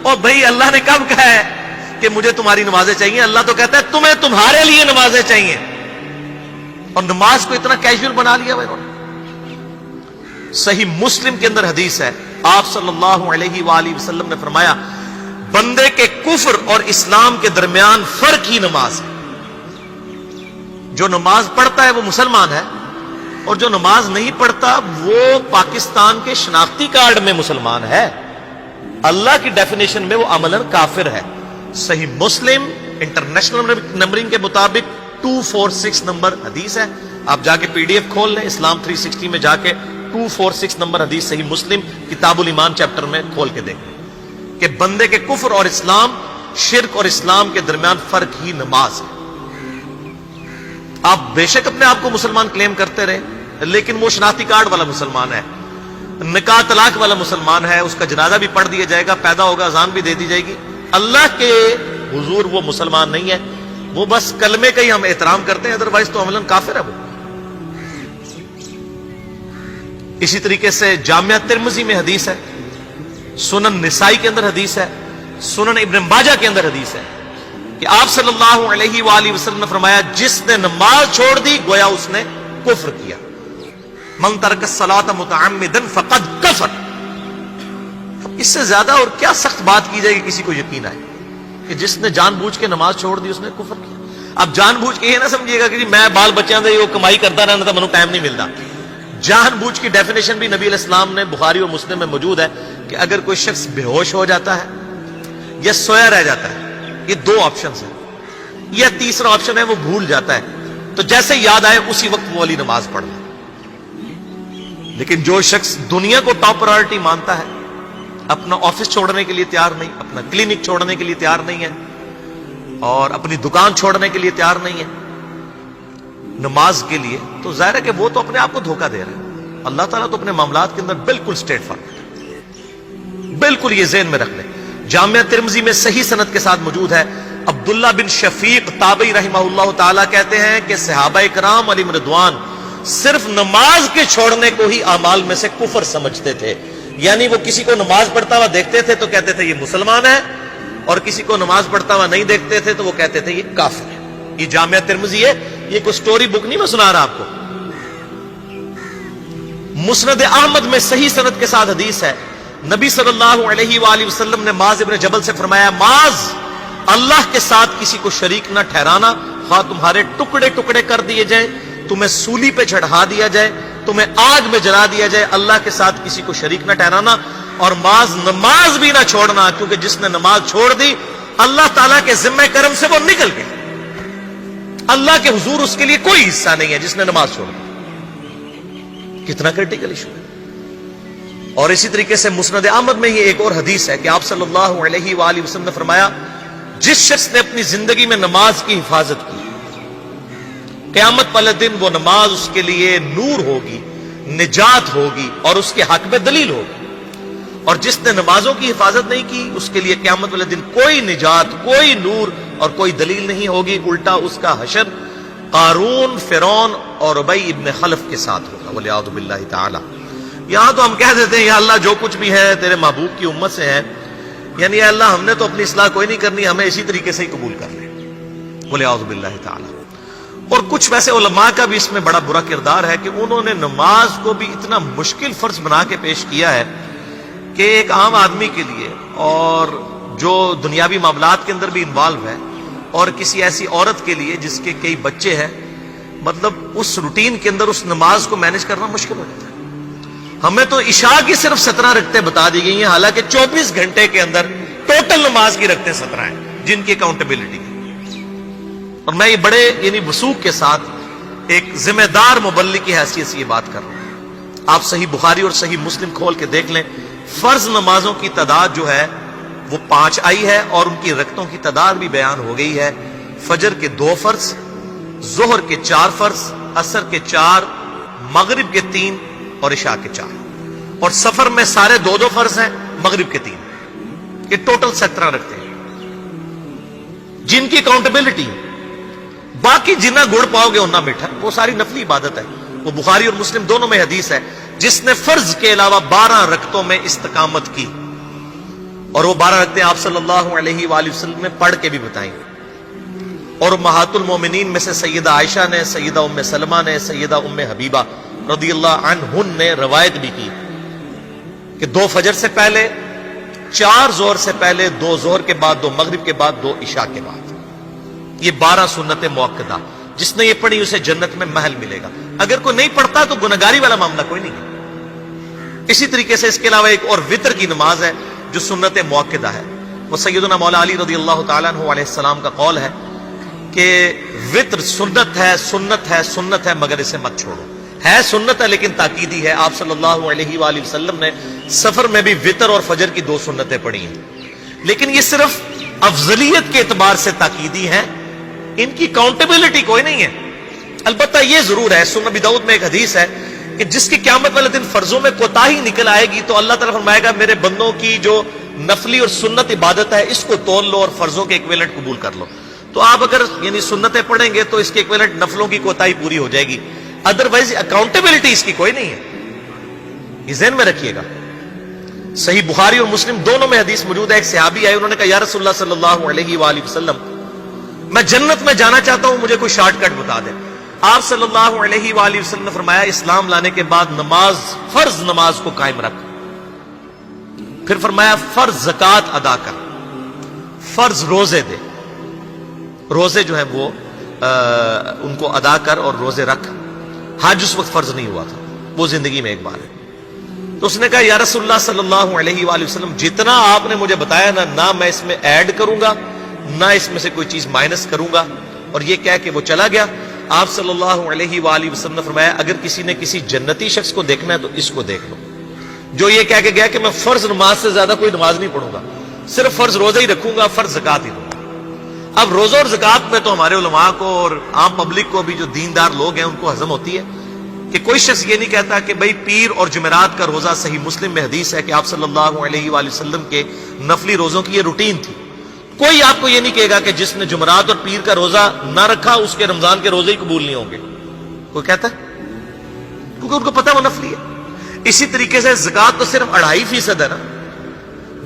اور بھائی اللہ نے کب کہا ہے کہ مجھے تمہاری نمازیں چاہیے؟ اللہ تو کہتا ہے تمہیں تمہارے لیے نمازیں چاہیے، اور نماز کو اتنا کیجول بنا لیا انہوں نے۔ صحیح مسلم کے اندر حدیث ہے، آپ صلی اللہ علیہ وآلہ وسلم نے فرمایا بندے کے کفر اور اسلام کے درمیان فرق ہی نماز ہے۔ جو نماز پڑھتا ہے وہ مسلمان ہے، اور جو نماز نہیں پڑھتا وہ پاکستان کے شناختی کارڈ میں مسلمان ہے، اللہ کی ڈیفینیشن میں وہ عملاً کافر ہے۔ صحیح مسلم انٹرنیشنل نمبرنگ کے مطابق 246 نمبر حدیث ہے، آپ جا کے پی ڈی ایف کھول لیں، اسلام 360 میں جا کے 246 نمبر حدیث صحیح مسلم کتاب الایمان چیپٹر میں کھول کے دیکھیں کہ بندے کے کفر اور اسلام، شرک اور اسلام کے درمیان فرق ہی نماز ہے۔ آپ بے شک اپنے آپ کو مسلمان کلیم کرتے رہے، لیکن وہ شناختی کارڈ والا مسلمان ہے، نکاح طلاق والا مسلمان ہے، اس کا جنازہ بھی پڑھ دیا جائے گا، پیدا ہوگا اذان بھی دے دی جائے گی، اللہ کے حضور وہ مسلمان نہیں ہے، وہ بس کلمے کا ہی ہم احترام کرتے ہیں، ادروائز تو عملاً کافر ہے وہ۔ اسی طریقے سے جامعہ ترمذی میں حدیث ہے، سنن نسائی کے اندر حدیث ہے، سنن ابن ماجہ کے اندر حدیث ہے کہ آپ صلی اللہ علیہ وآلہ وسلم نے فرمایا جس نے نماز چھوڑ دی گویا اس نے کفر کیا، من ترک الصلاۃ متعمدا فقد کفر۔ اس سے زیادہ اور کیا سخت بات کی جائے کہ کسی کو یقین آئے کہ جس نے جان بوجھ کے نماز چھوڑ دی اس نے کفر کیا۔ اب جان بوجھ کے یہ نہ سمجھیے گا کہ جی میں بال بچیاں دے وہ کمائی کرتا رہنا تھا، منو ٹائم نہیں ملتا۔ جان بوجھ کی ڈیفینیشن بھی نبی علیہ السلام نے بخاری اور مسلم میں موجود ہے کہ اگر کوئی شخص بے ہوش ہو جاتا ہے یا سویا رہ جاتا ہے، یہ دو آپشنز ہیں، یا تیسرا آپشن ہے وہ بھول جاتا ہے، تو جیسے یاد آئے اسی وقت وہ والی نماز پڑھ لے۔ لیکن جو شخص دنیا کو ٹاپ پرائرٹی مانتا ہے، اپنا آفس چھوڑنے کے لیے تیار نہیں، اپنا کلینک چھوڑنے کے لیے تیار نہیں ہے، اور اپنی دکان چھوڑنے کے لیے تیار نہیں ہے نماز کے لیے، تو ظاہر ہے کہ وہ تو اپنے آپ کو دھوکہ دے رہا ہے۔ اللہ تعالیٰ تو اپنے معاملات کے اندر بالکل اسٹریٹ فارورڈ ہے، بالکل یہ ذہن میں رکھ لیں۔ جامعہ ترمذی میں صحیح سند کے ساتھ موجود ہے، عبداللہ بن شفیق تابعی رحمہ اللہ تعالیٰ کہتے ہیں کہ صحابہ کرام علیہم رضوان صرف نماز کے چھوڑنے کو ہی اعمال میں سے کفر سمجھتے تھے، یعنی وہ کسی کو نماز پڑھتا ہوا دیکھتے تھے تو کہتے تھے یہ مسلمان ہے، اور کسی کو نماز پڑھتا ہوا نہیں دیکھتے تھے تو وہ کہتے تھے یہ کافر ہے۔ یہ جامعہ ترمذی ہے، یہ کوئی سٹوری بک نہیں میں سنا رہا آپ کو۔ مسند احمد میں صحیح سند کے ساتھ حدیث ہے، نبی صلی اللہ علیہ وآلہ وسلم نے معاذ ابن جبل سے فرمایا معاذ اللہ کے ساتھ کسی کو شریک نہ ٹھہرانا، خواہ تمہارے ٹکڑے ٹکڑے کر دیے جائیں، تمہیں سولی پہ چڑھا دیا جائے، تمہیں آگ میں جلا دیا جائے، اللہ کے ساتھ کسی کو شریک نہ ٹھہرانا، اور معاذ نماز بھی نہ چھوڑنا، کیونکہ جس نے نماز چھوڑ دی اللہ تعالیٰ کے ذمہ کرم سے وہ نکل گیا، اللہ کے حضور اس کے لیے کوئی حصہ نہیں ہے جس نے نماز چھوڑ دی۔ کتنا کریٹیکل ایشو ہے۔ اور اسی طریقے سے مسند احمد میں ہی ایک اور حدیث ہے کہ آپ صلی اللہ علیہ وآلہ وسلم نے فرمایا جس شخص نے اپنی زندگی میں نماز کی حفاظت کی، قیامت والے دن وہ نماز اس کے لیے نور ہوگی، نجات ہوگی، اور اس کے حق میں دلیل ہوگی، اور جس نے نمازوں کی حفاظت نہیں کی اس کے لیے قیامت والے دن کوئی نجات، کوئی نور اور کوئی دلیل نہیں ہوگی، الٹا اس کا حشر قارون، فرعون اور ابی ابن خلف کے ساتھ ہوگا، والعیاذ باللہ تعالی۔ یہاں تو ہم کہہ دیتے ہیں یا اللہ جو کچھ بھی ہے تیرے محبوب کی امت سے ہے، یعنی یا اللہ ہم نے تو اپنی اصلاح کوئی نہیں کرنی، ہمیں اسی طریقے سے ہی قبول کر لیں، والعیاذ باللہ تعالی۔ اور کچھ ویسے علماء کا بھی اس میں بڑا برا کردار ہے کہ انہوں نے نماز کو بھی اتنا مشکل فرض بنا کے پیش کیا ہے کہ ایک عام آدمی کے لیے، اور جو دنیاوی معاملات کے اندر بھی انوالو ہے، اور کسی ایسی عورت کے لیے جس کے کئی بچے ہیں، مطلب اس روٹین کے اندر اس نماز کو مینج کرنا مشکل ہو جاتا ہے۔ ہمیں تو عشاء کی صرف 17 رکعتیں بتا دی گئی ہیں، حالانکہ 24 گھنٹے کے اندر ٹوٹل نماز کی رکعتیں 17 ہیں جن کی اکاؤنٹیبلٹی ہے۔ اور میں یہ بڑے یعنی وثوق کے ساتھ ایک ذمہ دار مبلغ کی حیثیت سے یہ بات کر رہا ہوں۔ آپ صحیح بخاری اور صحیح مسلم کھول کے دیکھ لیں، فرض نمازوں کی تعداد جو ہے وہ 5 آئی ہے، اور ان کی رکعتوں کی تعداد بھی بیان ہو گئی ہے۔ فجر کے 2 فرض، ظہر کے 4 فرض، عصر کے 4، مغرب کے 3 اور عشاء کے 4، اور سفر میں سارے 2 فرض ہیں، مغرب کے 3، یہ ٹوٹل 17 رکھتے ہیں جن کی اکاؤنٹیبلٹی ہے۔ باقی جنہ گڑ پاؤ گے انہ میٹھا، وہ ساری نفلی عبادت ہے۔ وہ بخاری اور مسلم دونوں میں حدیث ہے، جس نے فرض کے علاوہ 12 رکعتوں میں استقامت کی اور وہ 12 رکعتیں آپ صلی اللہ علیہ وآلہ وسلم نے پڑھ کے بھی بتائیں. اور امہات المومنین میں سے سیدہ عائشہ نے، سیدہ ام سلمہ نے، سیدہ ام حبیبہ رضی اللہ عنہن نے روایت بھی کی کہ 2 فجر سے پہلے، 4 ظہر سے پہلے، 2 ظہر کے بعد، 2 مغرب کے بعد، 2 عشاء کے بعد. یہ 12 سنتیں موقدہ، جس نے یہ پڑھی اسے جنت میں محل ملے گا. اگر کوئی نہیں پڑھتا تو گنہگاری والا معاملہ کوئی نہیں ہے. اسی طریقے سے اس کے علاوہ ایک اور وطر کی نماز ہے جو سنت موقدہ ہے. وہ سیدنا مولا علی رضی اللہ تعالیٰ عنہ علیہ السلام کا قول ہے کہ وطر سنت ہے، سنت ہے، سنت ہے، مگر اسے مت چھوڑو. ہے سنت ہے لیکن تاکیدی ہے. آپ صلی اللہ علیہ وآلہ وسلم نے سفر میں بھی وطر اور فجر کی 2 سنتیں پڑھی ہیں، لیکن یہ صرف افضلیت کے اعتبار سے تاکیدی ہیں، ان کی کاؤنٹیبلٹی کوئی نہیں ہے. البتہ یہ ضرور ہے، سنن ابی داؤد میں ایک حدیث ہے کہ جس کی قیامت والے دن فرضوں میں کوتاہی نکل آئے گی تو اللہ تعالیٰ فرمائے گا میرے بندوں کی جو نفلی اور سنت عبادت ہے اس کو تول لو اور فرضوں کے ایکویلنٹ قبول کر لو. تو آپ اگر یعنی سنتیں پڑھیں گے تو اس کے ایکویلنٹ نفلوں کی کوتاہی پوری ہو جائے گی، ادروائز اکاؤنٹیبلٹی اس کی کوئی نہیں ہے. یہ ذہن میں رکھیے گا. صحیح بخاری اور مسلم دونوں میں حدیث موجود ہے. ایک صحابی آئے، انہوں نے کہا یا رسول اللہ صلی اللہ علیہ وآلہ وسلم میں جنت میں جانا چاہتا ہوں، مجھے کوئی شارٹ کٹ بتا دیں. آپ صلی اللہ علیہ وآلہ وسلم نے فرمایا اسلام لانے کے بعد نماز، فرض نماز کو قائم رکھ. پھر فرمایا فرض زکوٰۃ ادا کر، فرض روزے دے، روزے جو ہیں وہ ان کو ادا کر اور روزے رکھ. حج اس وقت فرض نہیں ہوا تھا، وہ زندگی میں ایک بار ہے. تو اس نے کہا یا رسول اللہ صلی اللہ علیہ وآلہ وسلم جتنا آپ نے مجھے بتایا نہ میں اس میں ایڈ کروں گا نہ اس میں سے کوئی چیز مائنس کروں گا. اور یہ کہہ کے وہ چلا گیا. آپ صلی اللہ علیہ وآلہ وسلم نے فرمایا اگر کسی نے کسی جنتی شخص کو دیکھنا ہے تو اس کو دیکھ لو جو یہ کہہ کے گیا کہ میں فرض نماز سے زیادہ کوئی نماز نہیں پڑھوں گا، صرف فرض روزہ ہی رکھوں گا، فرض زکوٰۃ ہی دوں گا. اب روزہ اور زکوٰۃ میں تو ہمارے علماء کو اور عام پبلک کو بھی جو دیندار لوگ ہیں ان کو ہضم ہوتی ہے کہ کوئی شخص یہ نہیں کہتا کہ بھئی پیر اور جمعرات کا روزہ. صحیح مسلم میں حدیث ہے کہ آپ صلی اللہ علیہ وآلہ وسلم کے نفلی روزوں کی یہ روٹین تھی. کوئی آپ کو یہ نہیں کہے گا کہ جس نے جمعرات اور پیر کا روزہ نہ رکھا اس کے رمضان کے روزے ہی قبول نہیں ہوں گے. کوئی کہتا ہے؟ کیونکہ ان کو پتہ وہ نفلی ہے. اسی طریقے سے زکوٰۃ تو صرف 2.5% ہے نا،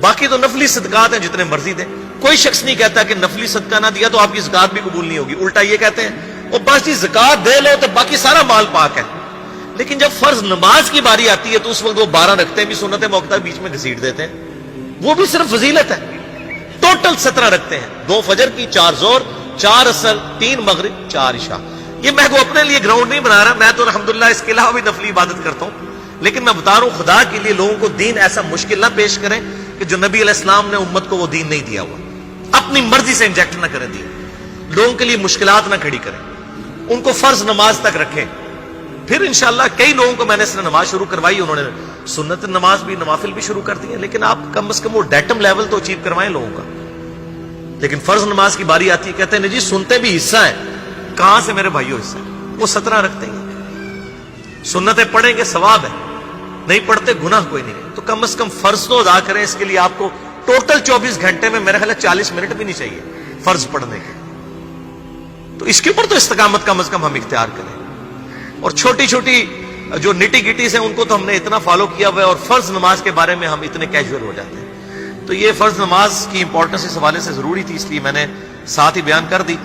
باقی تو نفلی صدقات ہیں جتنے مرضی دیں. کوئی شخص نہیں کہتا کہ نفلی صدقہ نہ دیا تو آپ کی زکوٰۃ بھی قبول نہیں ہوگی. الٹا یہ کہتے ہیں اور بس جی زکوٰۃ دے لو تو باقی سارا مال پاک ہے. لیکن جب فرض نماز کی باری آتی ہے تو اس وقت وہ 12 رکھتے بھی سنت موقدہ بیچ میں گھسیٹ دیتے ہیں. وہ بھی صرف فضیلت ہے. ٹوٹل 17 رکھتے ہیں، 2 فجر کی، 4 ظہر، 4 عصر، 3 مغرب، 4 عشاء. یہ میں کو اپنے لیے گراؤنڈ نہیں بنا رہا، میں تو الحمدللہ اس کے علاوہ بھی نفلی عبادت کرتا ہوں. لیکن میں بتا رہا ہوں خدا کے لیے لوگوں کو دین ایسا مشکل نہ پیش کریں کہ جو نبی علیہ السلام نے امت کو وہ دین نہیں دیا ہوا. اپنی مرضی سے انجیکٹ نہ کریں دین، لوگوں کے لیے مشکلات نہ کھڑی کریں، ان کو فرض نماز تک رکھیں. پھر انشاءاللہ کئی لوگوں کو میں نے اس نے نماز شروع کروائی، انہوں نے سنت نماز بھی، نوافل بھی شروع کر دی ہیں. لیکن آپ کم از کم وہ ڈیٹم لیول تو اچیو کروائیں لوگوں کا. لیکن فرض نماز کی باری آتی ہے کہتے ہیں جی سنتے بھی حصہ ہے. کہاں سے میرے بھائیوں حصہ ہے؟ وہ 17 رکھتے ہیں. سنتیں پڑھیں گے ثواب ہے، نہیں پڑھتے گناہ کوئی نہیں ہے. تو کم از کم فرض تو ادا کریں. اس کے لیے آپ کو ٹوٹل 24 گھنٹے میں میرا خیال ہے 40 منٹ بھی نہیں چاہیے فرض پڑھنے کے. تو اس کے اوپر تو استقامت کم از کم ہم اختیار کریں. اور چھوٹی چھوٹی جو نٹی گٹیز ہیں ان کو تو ہم نے اتنا فالو کیا ہوا ہے، اور فرض نماز کے بارے میں ہم اتنے کیجول ہو جاتے ہیں. تو یہ فرض نماز کی امپورٹنس اس حوالے سے ضروری تھی، اس لیے میں نے ساتھ ہی بیان کر دی.